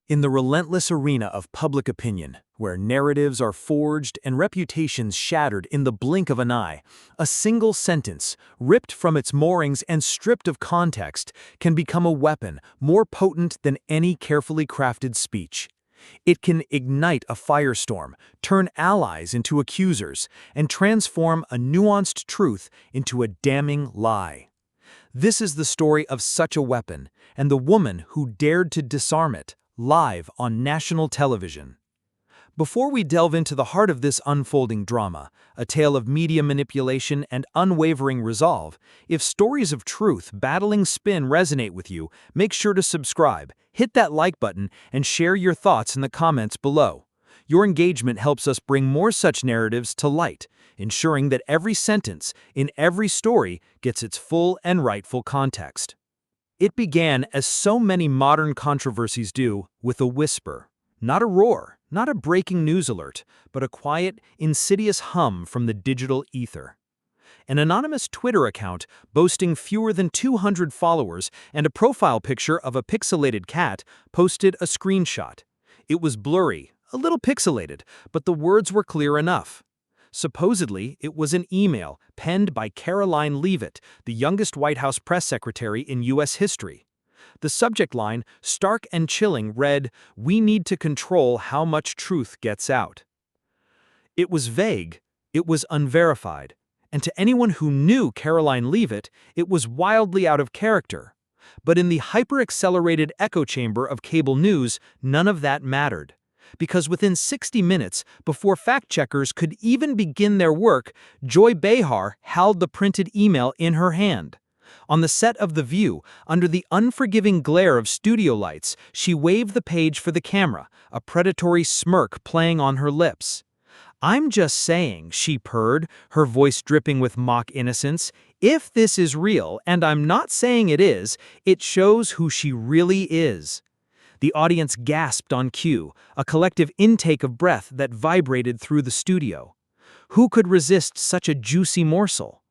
In the relentless arena of public opinion, where narratives are forged and reputations shattered in the blink of an eye, a single sentence, ripped from its moorings and stripped of context, can become a weapon more potent than any carefully crafted speech. It can ignite a firestorm, turn allies into accusers, and transform a nuanced truth into a damning lie. This is the story of such a weapon, and the woman who dared to disarm it, live on national television. Before we delve into the heart of this unfolding drama, a tale of media manipulation and unwavering resolve, if stories of truth battling spin resonate with you, make sure to subscribe, hit that like button, and share your thoughts in the comments below. Your engagement helps us bring more such narratives to light, ensuring that every sentence in every story gets its full and rightful context. It began, as so many modern controversies do, with a whisper. Not a roar, not a breaking news alert, but a quiet, insidious hum from the digital ether. An anonymous Twitter account boasting fewer than 200 followers and a profile picture of a pixelated cat posted a screenshot. It was blurry, a little pixelated, but the words were clear enough. Supposedly, it was an email penned by Karoline Leavitt, the youngest White House press secretary in U.S. history. The subject line, stark and chilling, read, "We need to control how much truth gets out." It was vague, it was unverified, and to anyone who knew Karoline Leavitt, it was wildly out of character. But in the hyper-accelerated echo chamber of cable news, none of that mattered. Because within 60 minutes, before fact-checkers could even begin their work, Joy Behar held the printed email in her hand. On the set of The View, under the unforgiving glare of studio lights, she waved the page for the camera, a predatory smirk playing on her lips. "I'm just saying," she purred, her voice dripping with mock innocence, "if this is real, and I'm not saying it is, it shows who she really is." The audience gasped on cue, a collective intake of breath that vibrated through the studio. Who could resist such a juicy morsel?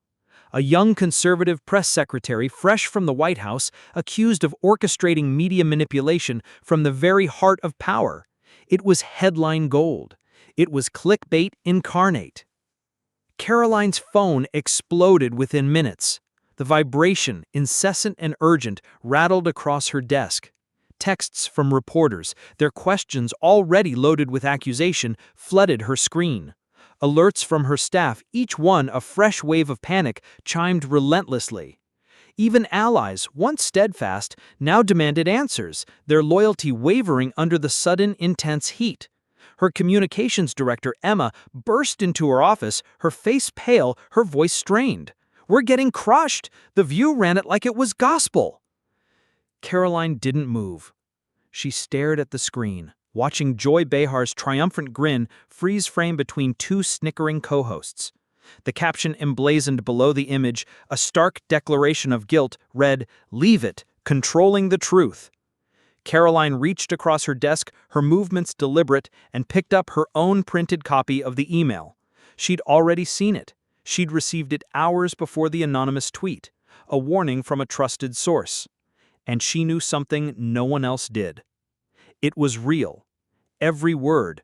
A young conservative press secretary fresh from the White House, accused of orchestrating media manipulation from the very heart of power. It was headline gold. It was clickbait incarnate. Karoline's phone exploded within minutes. The vibration, incessant and urgent, rattled across her desk. Texts from reporters, their questions already loaded with accusation, flooded her screen. Alerts from her staff, each one a fresh wave of panic, chimed relentlessly. Even allies, once steadfast, now demanded answers, their loyalty wavering under the sudden, intense heat. Her communications director, Emma, burst into her office, her face pale, her voice strained. "We're getting crushed! The View ran it like it was gospel!" Karoline didn't move. She stared at the screen, watching Joy Behar's triumphant grin freeze frame between two snickering co-hosts. The caption emblazoned below the image, a stark declaration of guilt, read, "Leavitt, controlling the truth." Karoline reached across her desk, her movements deliberate, and picked up her own printed copy of the email. She'd already seen it. She'd received it hours before the anonymous tweet, a warning from a trusted source. And she knew something no one else did. It was real. Every word.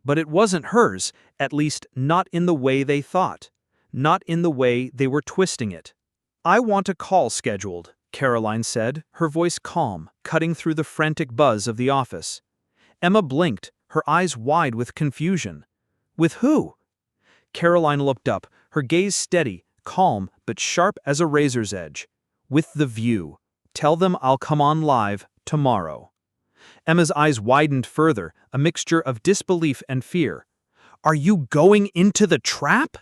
But it wasn't hers, at least not in the way they thought. Not in the way they were twisting it. "I want a call scheduled," Karoline said, her voice calm, cutting through the frantic buzz of the office. Emma blinked, her eyes wide with confusion. "With who?" Karoline looked up, her gaze steady, calm, but sharp as a razor's edge. "With The View. Tell them I'll come on live tomorrow." Emma's eyes widened further, a mixture of disbelief and fear. "Are you going into the trap?"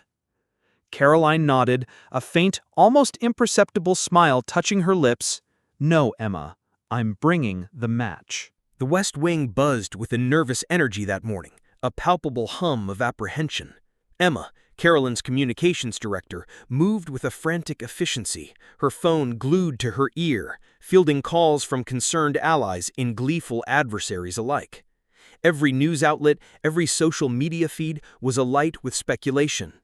Karoline nodded, a faint, almost imperceptible smile touching her lips. "No, Emma, I'm bringing the match." The West Wing buzzed with a nervous energy that morning, a palpable hum of apprehension. Emma, Karoline's communications director, moved with a frantic efficiency, her phone glued to her ear, fielding calls from concerned allies and gleeful adversaries alike. Every news outlet, every social media feed was alight with speculation.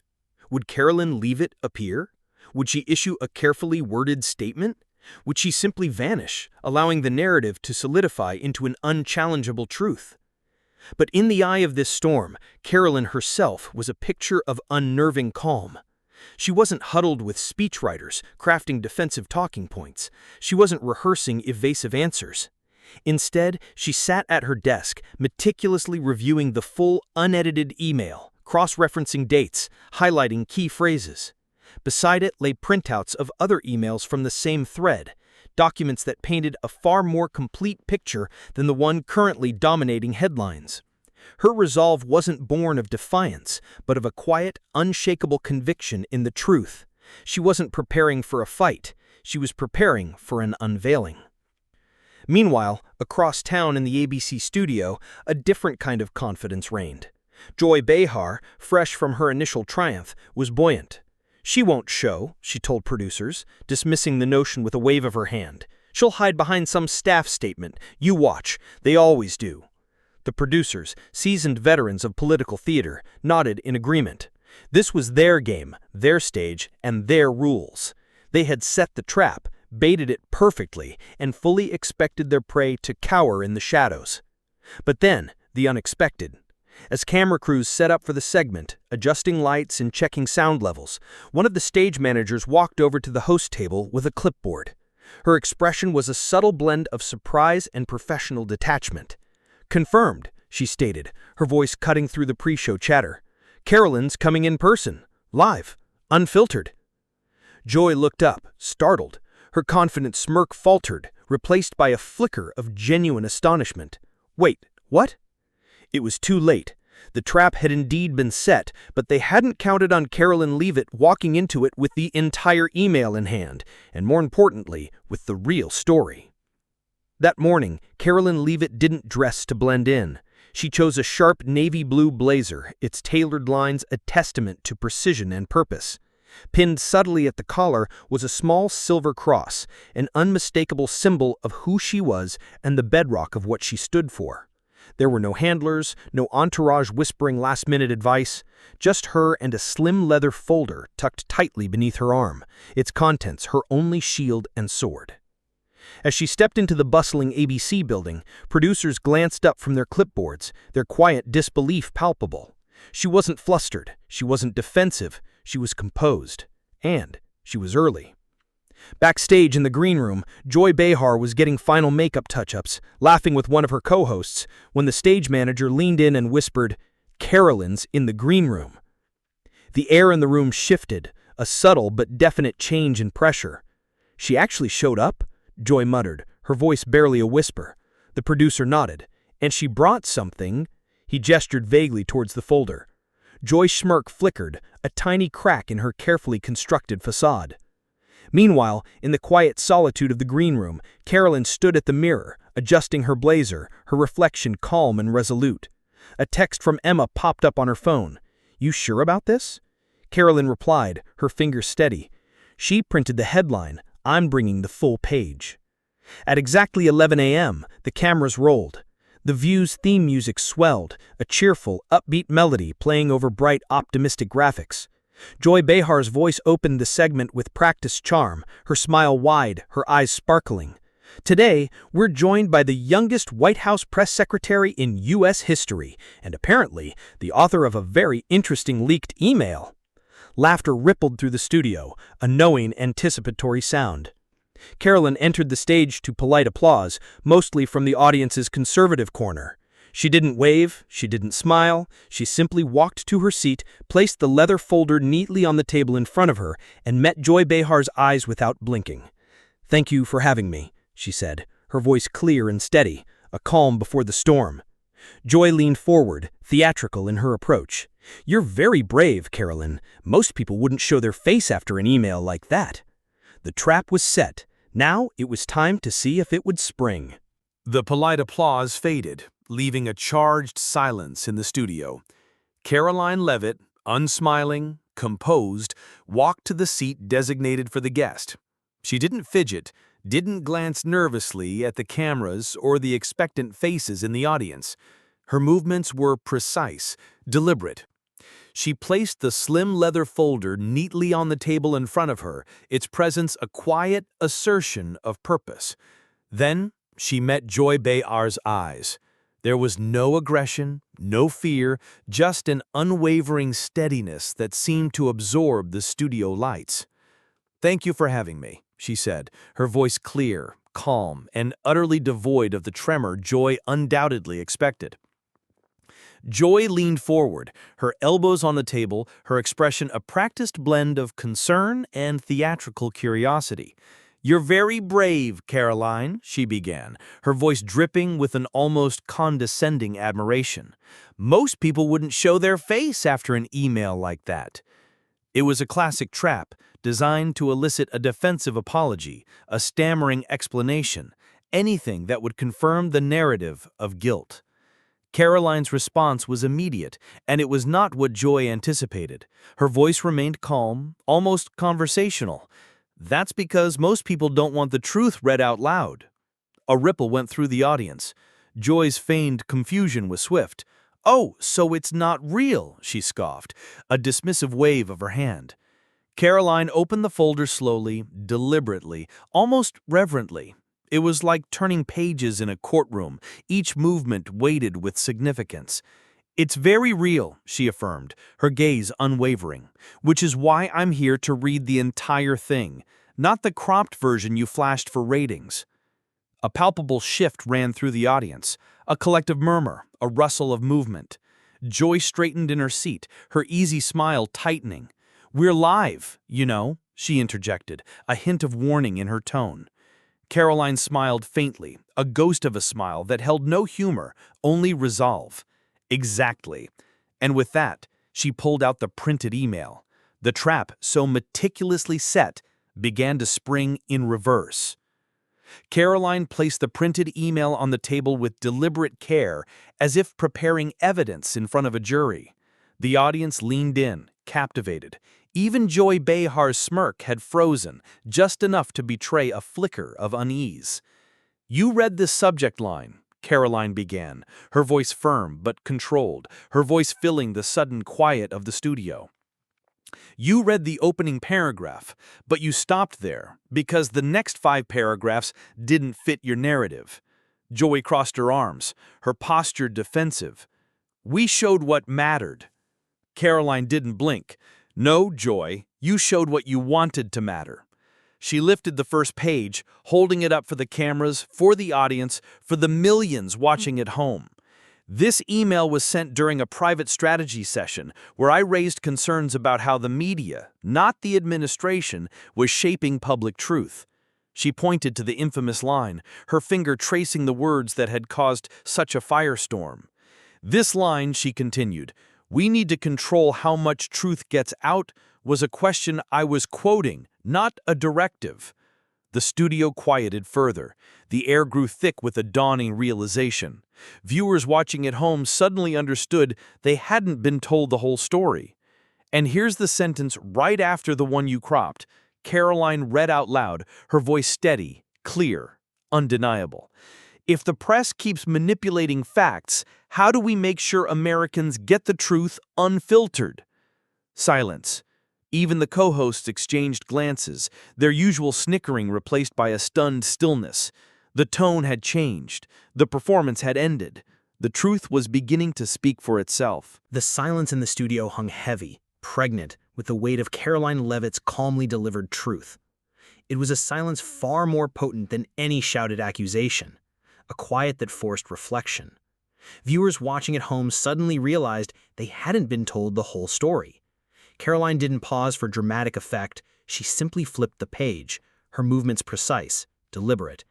Would Karoline Leavitt appear? Would she issue a carefully worded statement? Would she simply vanish, allowing the narrative to solidify into an unchallengeable truth? But in the eye of this storm, Karoline herself was a picture of unnerving calm. She wasn't huddled with speechwriters, crafting defensive talking points. She wasn't rehearsing evasive answers. Instead, she sat at her desk, meticulously reviewing the full, unedited email, cross-referencing dates, highlighting key phrases. Beside it lay printouts of other emails from the same thread, documents that painted a far more complete picture than the one currently dominating headlines. Her resolve wasn't born of defiance, but of a quiet, unshakable conviction in the truth. She wasn't preparing for a fight. She was preparing for an unveiling. Meanwhile, across town in the ABC studio, a different kind of confidence reigned. Joy Behar, fresh from her initial triumph, was buoyant. "She won't show," she told producers, dismissing the notion with a wave of her hand. "She'll hide behind some staff statement. You watch. They always do." The producers, seasoned veterans of political theater, nodded in agreement. This was their game, their stage, and their rules. They had set the trap, baited it perfectly, and fully expected their prey to cower in the shadows. But then, the unexpected. As camera crews set up for the segment, adjusting lights and checking sound levels, one of the stage managers walked over to the host table with a clipboard. Her expression was a subtle blend of surprise and professional detachment. "Confirmed," she stated, her voice cutting through the pre-show chatter. "Karoline's coming in person, live, unfiltered." Joy looked up, startled. Her confident smirk faltered, replaced by a flicker of genuine astonishment. "Wait, what?" It was too late. The trap had indeed been set, but they hadn't counted on Karoline Leavitt walking into it with the entire email in hand, and more importantly, with the real story. That morning, Karoline Leavitt didn't dress to blend in. She chose a sharp navy blue blazer, its tailored lines a testament to precision and purpose. Pinned subtly at the collar was a small silver cross, an unmistakable symbol of who she was and the bedrock of what she stood for. There were no handlers, no entourage whispering last-minute advice, just her and a slim leather folder tucked tightly beneath her arm, its contents her only shield and sword. As she stepped into the bustling ABC building, producers glanced up from their clipboards, their quiet disbelief palpable. She wasn't flustered, she wasn't defensive, she was composed. And she was early. Backstage in the green room, Joy Behar was getting final makeup touch-ups, laughing with one of her co-hosts, when the stage manager leaned in and whispered, "Karoline's in the green room." The air in the room shifted, a subtle but definite change in pressure. "She actually showed up?" Joy muttered, her voice barely a whisper. The producer nodded. "And she brought something." He gestured vaguely towards the folder. Joy's smirk flickered, a tiny crack in her carefully constructed facade. Meanwhile, in the quiet solitude of the green room, Karoline stood at the mirror, adjusting her blazer, her reflection calm and resolute. A text from Emma popped up on her phone. "You sure about this?" Karoline replied, her fingers steady. She printed the headline, "I'm bringing the full page." At exactly 11 a.m., the cameras rolled. The View's theme music swelled, a cheerful, upbeat melody playing over bright, optimistic graphics. Joy Behar's voice opened the segment with practiced charm, her smile wide, her eyes sparkling. "Today, we're joined by the youngest White House press secretary in U.S. history, and apparently the author of a very interesting leaked email." Laughter rippled through the studio, a knowing, anticipatory sound. Karoline entered the stage to polite applause, mostly from the audience's conservative corner. She didn't wave, she didn't smile, she simply walked to her seat, placed the leather folder neatly on the table in front of her, and met Joy Behar's eyes without blinking. "Thank you for having me," she said, her voice clear and steady, a calm before the storm. Joy leaned forward, theatrical in her approach. "You're very brave, Karoline. Most people wouldn't show their face after an email like that." The trap was set. Now it was time to see if it would spring. The polite applause faded, leaving a charged silence in the studio. Karoline Leavitt, unsmiling, composed, walked to the seat designated for the guest. She didn't fidget, didn't glance nervously at the cameras or the expectant faces in the audience. Her movements were precise, deliberate. She placed the slim leather folder neatly on the table in front of her, its presence a quiet assertion of purpose. Then she met Joy Behar's eyes. There was no aggression, no fear, just an unwavering steadiness that seemed to absorb the studio lights. "Thank you for having me," she said, her voice clear, calm, and utterly devoid of the tremor Joy undoubtedly expected. Joy leaned forward, her elbows on the table, her expression a practiced blend of concern and theatrical curiosity. "You're very brave, Karoline," she began, her voice dripping with an almost condescending admiration. "Most people wouldn't show their face after an email like that." It was a classic trap, designed to elicit a defensive apology, a stammering explanation, anything that would confirm the narrative of guilt. Karoline's response was immediate, and it was not what Joy anticipated. Her voice remained calm, almost conversational. "That's because most people don't want the truth read out loud." A ripple went through the audience. Joy's feigned confusion was swift. "Oh, so it's not real," she scoffed, a dismissive wave of her hand. Karoline opened the folder slowly, deliberately, almost reverently. It was like turning pages in a courtroom, each movement weighted with significance. "It's very real," she affirmed, her gaze unwavering, "which is why I'm here to read the entire thing, not the cropped version you flashed for ratings." A palpable shift ran through the audience, a collective murmur, a rustle of movement. Joy straightened in her seat, her easy smile tightening. "We're live, you know," she interjected, a hint of warning in her tone. Karoline smiled faintly, a ghost of a smile that held no humor, only resolve. "Exactly." And with that, she pulled out the printed email. The trap, so meticulously set, began to spring in reverse. Karoline placed the printed email on the table with deliberate care, as if preparing evidence in front of a jury. The audience leaned in, captivated. Even Joy Behar's smirk had frozen, just enough to betray a flicker of unease. "You read this subject line," Karoline began, her voice firm but controlled, her voice filling the sudden quiet of the studio. "You read the opening paragraph, but you stopped there because the next 5 paragraphs didn't fit your narrative." Joy crossed her arms, her posture defensive. "We showed what mattered." Karoline didn't blink. "No, Joy, you showed what you wanted to matter." She lifted the first page, holding it up for the cameras, for the audience, for the millions watching at home. "This email was sent during a private strategy session where I raised concerns about how the media, not the administration, was shaping public truth." She pointed to the infamous line, her finger tracing the words that had caused such a firestorm. "This line," she continued, "we need to control how much truth gets out," was a question I was quoting, not a directive. The studio quieted further. The air grew thick with a dawning realization. Viewers watching at home suddenly understood they hadn't been told the whole story. "And here's the sentence right after the one you cropped," Karoline read out loud, her voice steady, clear, undeniable. "If the press keeps manipulating facts, how do we make sure Americans get the truth unfiltered?" Silence. Even the co-hosts exchanged glances, their usual snickering replaced by a stunned stillness. The tone had changed. The performance had ended. The truth was beginning to speak for itself. The silence in the studio hung heavy, pregnant with the weight of Karoline Leavitt's calmly delivered truth. It was a silence far more potent than any shouted accusation, a quiet that forced reflection. Viewers watching at home suddenly realized they hadn't been told the whole story. Karoline didn't pause for dramatic effect, she simply flipped the page, her movements precise, deliberate.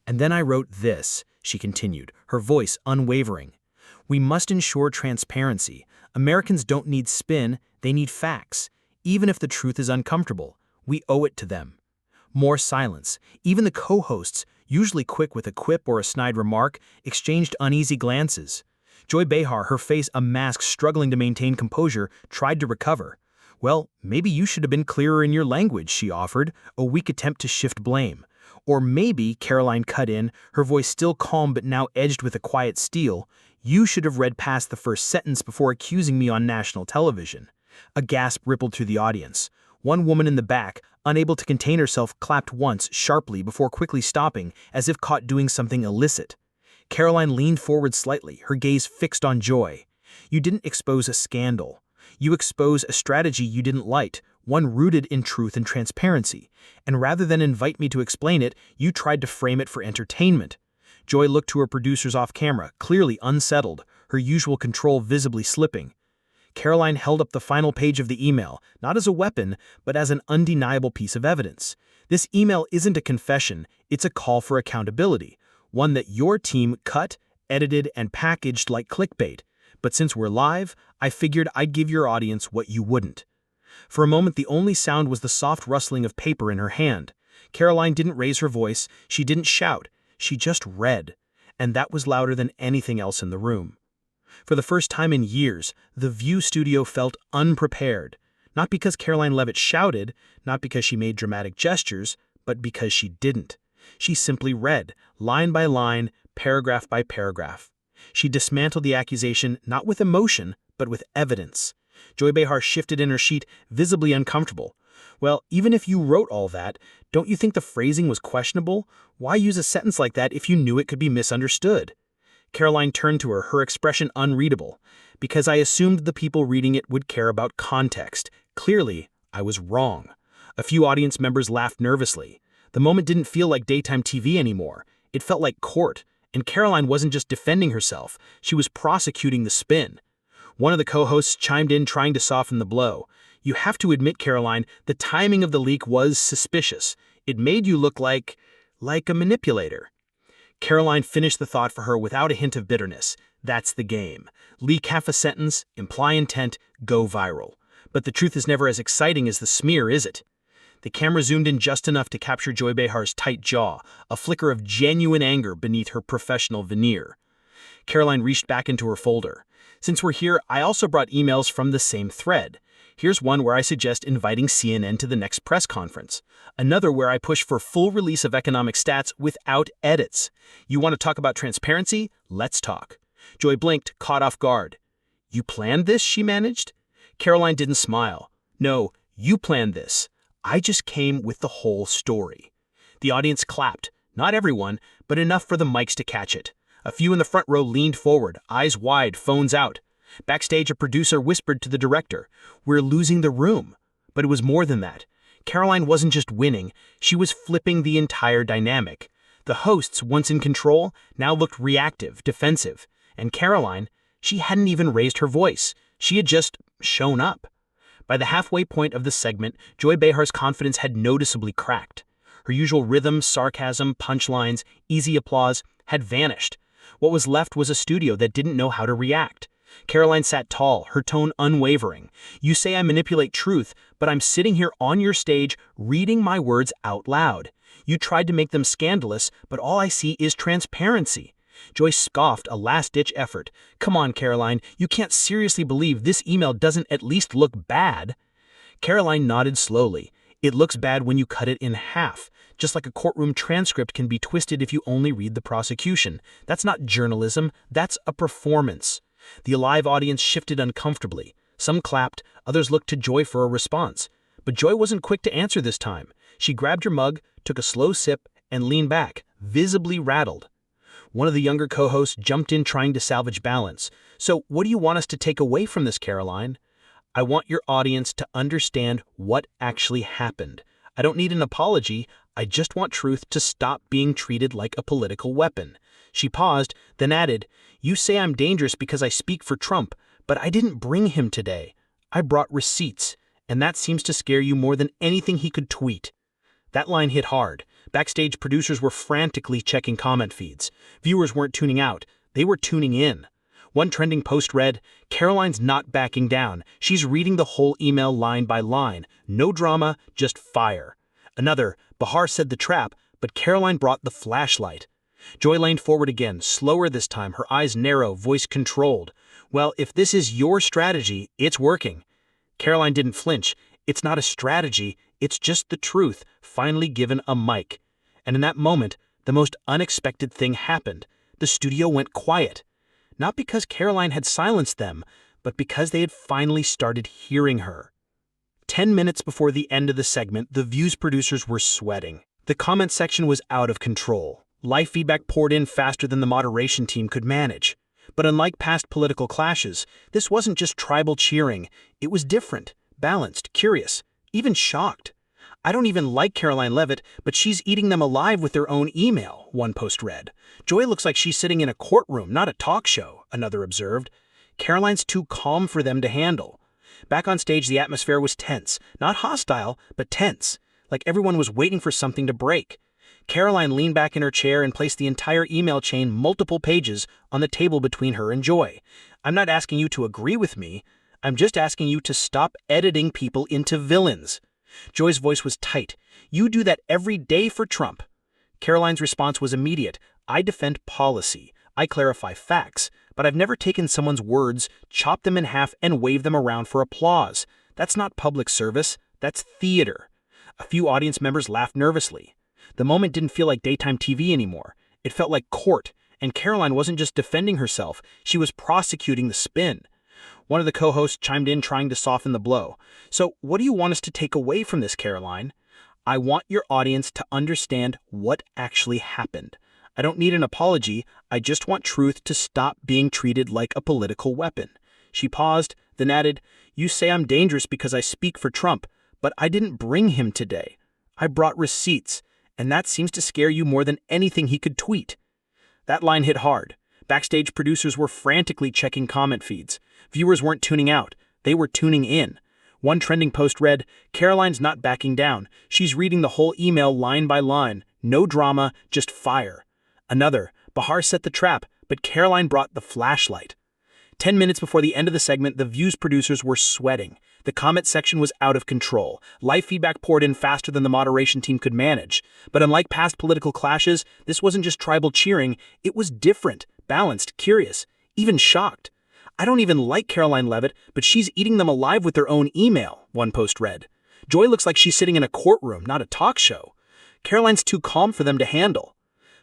"And then I wrote this," she continued, her voice unwavering. "We must ensure transparency. Americans don't need spin, they need facts. Even if the truth is uncomfortable, we owe it to them." More silence. Even the co-hosts, usually quick with a quip or a snide remark, exchanged uneasy glances. Joy Behar, her face a mask struggling to maintain composure, tried to recover. "Well, maybe you should have been clearer in your language," she offered, a weak attempt to shift blame. "Or maybe," Karoline cut in, her voice still calm but now edged with a quiet steel, You should have read past the first sentence before accusing me on national television." A gasp rippled through the audience. One woman in the back, unable to contain herself, clapped once, sharply, before quickly stopping, as if caught doing something illicit. Karoline leaned forward slightly, her gaze fixed on Joy. "You didn't expose a scandal. You exposed a strategy you didn't like, one rooted in truth and transparency. And rather than invite me to explain it, you tried to frame it for entertainment." Joy looked to her producers off camera, clearly unsettled, her usual control visibly slipping. Karoline held up the final page of the email, not as a weapon, but as an undeniable piece of evidence. "This email isn't a confession, it's a call for accountability, one that your team cut, edited, and packaged like clickbait. But since we're live, I figured I'd give your audience what you wouldn't." For a moment, the only sound was the soft rustling of paper in her hand. Karoline didn't raise her voice, she didn't shout, she just read, and that was louder than anything else in the room. For the first time in years, the View studio felt unprepared, not because Karoline Leavitt shouted, not because she made dramatic gestures, but because she didn't. She simply read, line by line, paragraph by paragraph. She dismantled the accusation not with emotion, but with evidence. Joy Behar shifted in her seat, visibly uncomfortable. "Well, even if you wrote all that, don't you think the phrasing was questionable? Why use a sentence like that if you knew it could be misunderstood?" Karoline turned to her, her expression unreadable. "Because I assumed the people reading it would care about context. Clearly, I was wrong." A few audience members laughed nervously. The moment didn't feel like daytime TV anymore. It felt like court, and Karoline wasn't just defending herself, she was prosecuting the spin. One of the co-hosts chimed in, trying to soften the blow. "You have to admit, Karoline, the timing of the leak was suspicious. It made you look like a manipulator." Karoline finished the thought for her without a hint of bitterness. That's the game. Leak half a sentence, imply intent, go viral. But the truth is never as exciting as the smear, is it? The camera zoomed in just enough to capture Joy Behar's tight jaw, a flicker of genuine anger beneath her professional veneer. Karoline reached back into her folder. "Since we're here, I also brought emails from the same thread. Here's one where I suggest inviting CNN to the next press conference. Another where I push for full release of economic stats without edits. You want to talk about transparency? Let's talk." Joy blinked, caught off guard. "You planned this?" she managed. Karoline didn't smile. "No, you planned this. I just came with the whole story." The audience clapped. Not everyone, but enough for the mics to catch it. A few in the front row leaned forward, eyes wide, phones out. Backstage, a producer whispered to the director, "We're losing the room." But it was more than that. Karoline wasn't just winning, she was flipping the entire dynamic. The hosts, once in control, now looked reactive, defensive. And Karoline, she hadn't even raised her voice. She had just shown up. By the halfway point of the segment, Joy Behar's confidence had noticeably cracked. Her usual rhythm, sarcasm, punchlines, easy applause had vanished. What was left was a studio that didn't know how to react. Karoline sat tall, her tone unwavering. "You say I manipulate truth, but I'm sitting here on your stage reading my words out loud. You tried to make them scandalous, but all I see is transparency." Joy scoffed, a last-ditch effort. "Come on, Karoline, you can't seriously believe this email doesn't at least look bad." Karoline nodded slowly. "It looks bad when you cut it in half. Just like a courtroom transcript can be twisted if you only read the prosecution. That's not journalism, that's a performance." The alive audience shifted uncomfortably. Some clapped, others looked to Joy for a response. But Joy wasn't quick to answer this time. She grabbed her mug, took a slow sip, and leaned back, visibly rattled. One of the younger co-hosts jumped in, trying to salvage balance. "So what do you want us to take away from this, Karoline?" "I want your audience to understand what actually happened. I don't need an apology, I just want truth to stop being treated like a political weapon." She paused, then added, "You say I'm dangerous because I speak for Trump, but I didn't bring him today. I brought receipts, and that seems to scare you more than anything he could tweet." That line hit hard. Backstage, producers were frantically checking comment feeds. Viewers weren't tuning out, they were tuning in. One trending post read, "Karoline's not backing down. She's reading the whole email line by line. No drama, just fire." Another, "Behar said the trap, but Karoline brought the flashlight." Joy leaned forward again, slower this time, her eyes narrow, voice controlled. "Well, if this is your strategy, it's working." Karoline didn't flinch. "It's not a strategy, it's just the truth, finally given a mic." And in that moment, the most unexpected thing happened. The studio went quiet. not because Karoline had silenced them, but because they had finally started hearing her. 10 minutes before the end of the segment, the View's producers were sweating. The comment section was out of control. Live feedback poured in faster than the moderation team could manage. But unlike past political clashes, this wasn't just tribal cheering. It was different, balanced, curious, even shocked. "I don't even like Karoline Leavitt, but she's eating them alive with their own email," one post read. "Joy looks like she's sitting in a courtroom, not a talk show," another observed. "Karoline's too calm for them to handle." Back on stage, the atmosphere was tense. Not hostile, but tense. Like everyone was waiting for something to break. Karoline leaned back in her chair and placed the entire email chain, multiple pages, on the table between her and Joy. "I'm not asking you to agree with me. I'm just asking you to stop editing people into villains." Joy's voice was tight. "You do that every day for Trump." Karoline's response was immediate. "I defend policy. I clarify facts. But I've never taken someone's words, chopped them in half, and waved them around for applause. That's not public service. That's theater." A few audience members laughed nervously. The moment didn't feel like daytime TV anymore. It felt like court, and Karoline wasn't just defending herself, she was prosecuting the spin. One of the co-hosts chimed in, trying to soften the blow. "So what do you want us to take away from this, Karoline?" "I want your audience to understand what actually happened. I don't need an apology, I just want truth to stop being treated like a political weapon." She paused, then added, "You say I'm dangerous because I speak for Trump, but I didn't bring him today. I brought receipts, and that seems to scare you more than anything he could tweet." That line hit hard. Backstage, producers were frantically checking comment feeds. Viewers weren't tuning out, they were tuning in. One trending post read, "Karoline's not backing down. She's reading the whole email line by line. No drama, just fire." Another, "Behar set the trap, but Karoline brought the flashlight." 10 minutes before the end of the segment, the View's producers were sweating. The comment section was out of control. Live feedback poured in faster than the moderation team could manage. But unlike past political clashes, this wasn't just tribal cheering, it was different, balanced, curious, even shocked. "I don't even like Karoline Leavitt, but she's eating them alive with their own email," one post read. "Joy looks like she's sitting in a courtroom, not a talk show. Karoline's too calm for them to handle."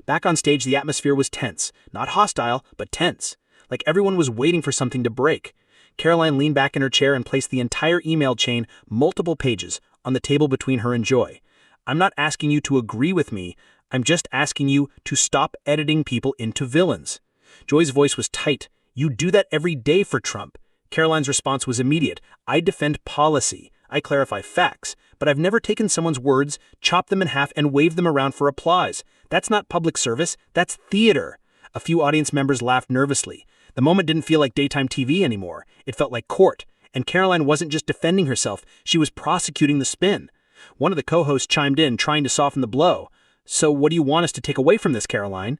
Back on stage, the atmosphere was tense. Not hostile, but tense. Like everyone was waiting for something to break. Karoline leaned back in her chair and placed the entire email chain, multiple pages, on the table between her and Joy. "I'm not asking you to agree with me. I'm just asking you to stop editing people into villains." Joy's voice was tight. "You do that every day for Trump." Karoline's response was immediate. "I defend policy. I clarify facts. But I've never taken someone's words, chopped them in half, and waved them around for applause. That's not public service. That's theater." A few audience members laughed nervously. The moment didn't feel like daytime TV anymore. It felt like court. And Karoline wasn't just defending herself, she was prosecuting the spin. One of the co-hosts chimed in, trying to soften the blow. "So what do you want us to take away from this, Karoline?"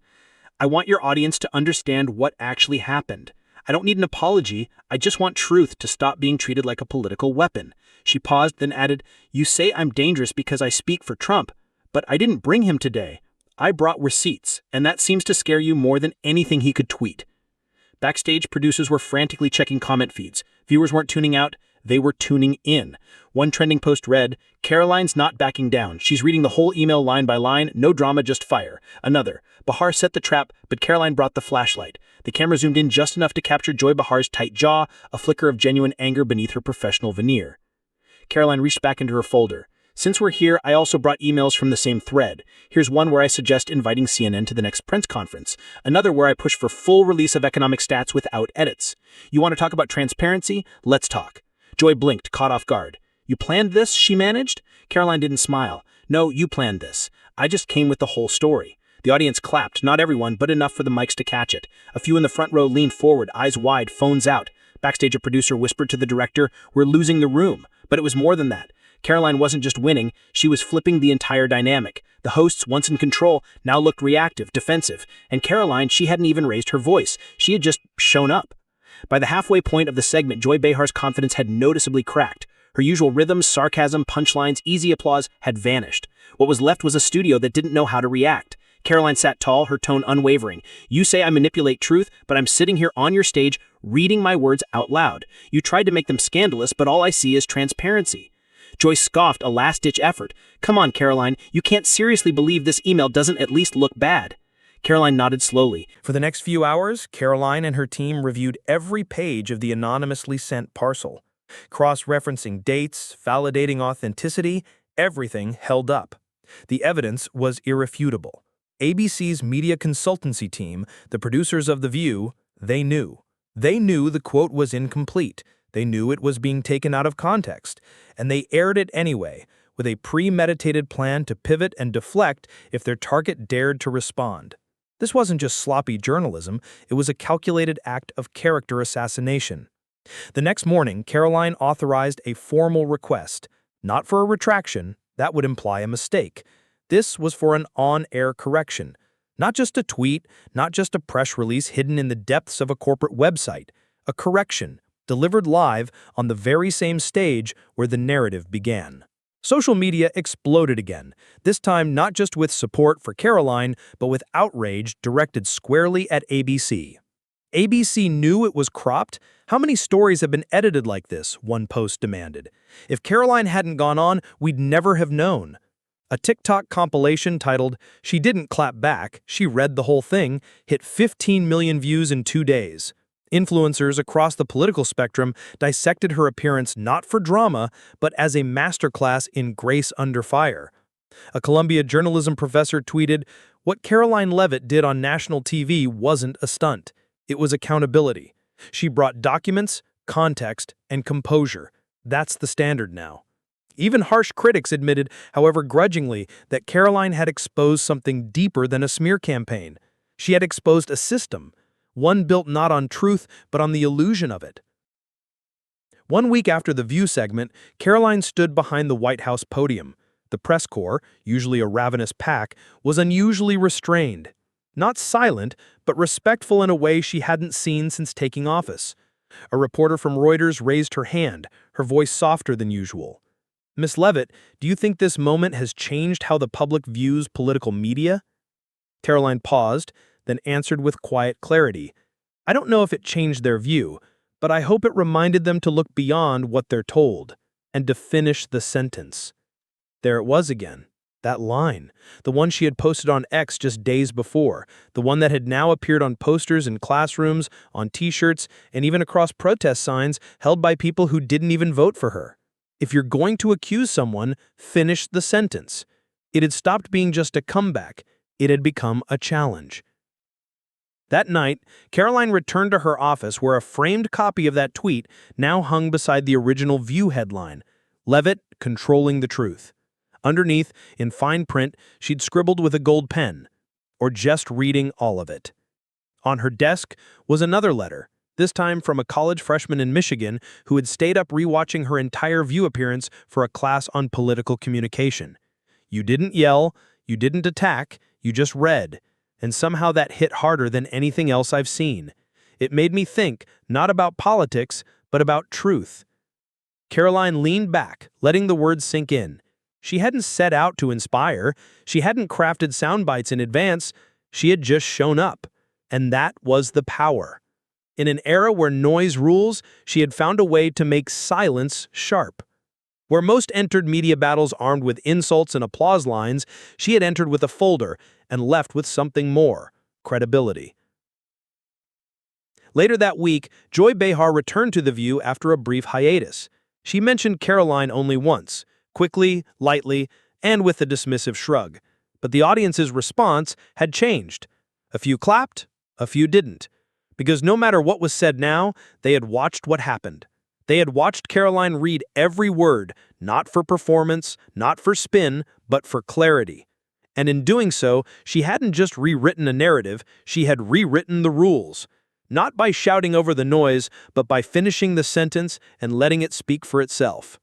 "I want your audience to understand what actually happened. I don't need an apology, I just want truth to stop being treated like a political weapon." She paused, then added, "You say I'm dangerous because I speak for Trump, but I didn't bring him today. I brought receipts, and that seems to scare you more than anything he could tweet." Backstage, producers were frantically checking comment feeds. Viewers weren't tuning out, they were tuning in. One trending post read, "Karoline's not backing down. She's reading the whole email line by line. No drama, just fire." Another, "Behar set the trap, but Karoline brought the flashlight." The camera zoomed in just enough to capture Joy Behar's tight jaw, a flicker of genuine anger beneath her professional veneer. Karoline reached back into her folder. "Since we're here, I also brought emails from the same thread. Here's one where I suggest inviting CNN to the next press conference. Another where I push for full release of economic stats without edits. You want to talk about transparency? Let's talk." Joy blinked, caught off guard. "You planned this?" she managed. Karoline didn't smile. "No, you planned this. I just came with the whole story." The audience clapped, not everyone, but enough for the mics to catch it. A few in the front row leaned forward, eyes wide, phones out. Backstage, a producer whispered to the director, "We're losing the room." But it was more than that. Karoline wasn't just winning, she was flipping the entire dynamic. The hosts, once in control, now looked reactive, defensive. And Karoline, she hadn't even raised her voice. She had just shown up. By the halfway point of the segment, Joy Behar's confidence had noticeably cracked. Her usual rhythms, sarcasm, punchlines, easy applause had vanished. What was left was a studio that didn't know how to react. Karoline sat tall, her tone unwavering. "You say I manipulate truth, but I'm sitting here on your stage, reading my words out loud. You tried to make them scandalous, but all I see is transparency." Joy scoffed, a last-ditch effort. "Come on, Karoline, you can't seriously believe this email doesn't at least look bad." Karoline nodded slowly. For the next few hours, Karoline and her team reviewed every page of the anonymously sent parcel. Cross-referencing dates, validating authenticity, everything held up. The evidence was irrefutable. ABC's media consultancy team, the producers of The View, they knew. They knew the quote was incomplete. They knew it was being taken out of context. And they aired it anyway, with a premeditated plan to pivot and deflect if their target dared to respond. This wasn't just sloppy journalism, it was a calculated act of character assassination. The next morning, Karoline authorized a formal request, not for a retraction, that would imply a mistake. This was for an on-air correction. Not just a tweet, not just a press release hidden in the depths of a corporate website. A correction, delivered live on the very same stage where the narrative began. Social media exploded again, this time not just with support for Karoline, but with outrage directed squarely at ABC. ABC knew it was cropped. How many stories have been edited like this? One post demanded. If Karoline hadn't gone on, we'd never have known. A TikTok compilation titled, "She Didn't Clap Back, She Read the Whole Thing," hit 15 million views in 2 days. Influencers across the political spectrum dissected her appearance not for drama, but as a masterclass in grace under fire. A Columbia journalism professor tweeted, "What Karoline Leavitt did on national TV wasn't a stunt. It was accountability. She brought documents, context, and composure. That's the standard now." Even harsh critics admitted, however grudgingly, that Karoline had exposed something deeper than a smear campaign. She had exposed a system, one built not on truth, but on the illusion of it. 1 week after the View segment, Karoline stood behind the White House podium. The press corps, usually a ravenous pack, was unusually restrained. Not silent, but respectful in a way she hadn't seen since taking office. A reporter from Reuters raised her hand, her voice softer than usual. "Miss Leavitt, do you think this moment has changed how the public views political media?" Karoline paused, then answered with quiet clarity. "I don't know if it changed their view, but I hope it reminded them to look beyond what they're told, and to finish the sentence." There it was again. That line, the one she had posted on X just days before, the one that had now appeared on posters in classrooms, on t-shirts, and even across protest signs held by people who didn't even vote for her. If you're going to accuse someone, finish the sentence. It had stopped being just a comeback. It had become a challenge. That night, Karoline returned to her office where a framed copy of that tweet now hung beside the original View headline, "Leavitt controlling the truth." Underneath, in fine print, she'd scribbled with a gold pen, "or just reading all of it." On her desk was another letter, this time from a college freshman in Michigan who had stayed up rewatching her entire View appearance for a class on political communication. "You didn't yell, you didn't attack, you just read. And somehow that hit harder than anything else I've seen. It made me think, not about politics, but about truth." Karoline leaned back, letting the words sink in. She hadn't set out to inspire. She hadn't crafted sound bites in advance. She had just shown up. And that was the power. In an era where noise rules, she had found a way to make silence sharp. Where most entered media battles armed with insults and applause lines, she had entered with a folder and left with something more: credibility. Later that week, Joy Behar returned to The View after a brief hiatus. She mentioned Karoline only once, quickly, lightly, and with a dismissive shrug. But the audience's response had changed. A few clapped, a few didn't. Because no matter what was said now, they had watched what happened. They had watched Karoline read every word, not for performance, not for spin, but for clarity. And in doing so, she hadn't just rewritten a narrative, she had rewritten the rules. Not by shouting over the noise, but by finishing the sentence and letting it speak for itself.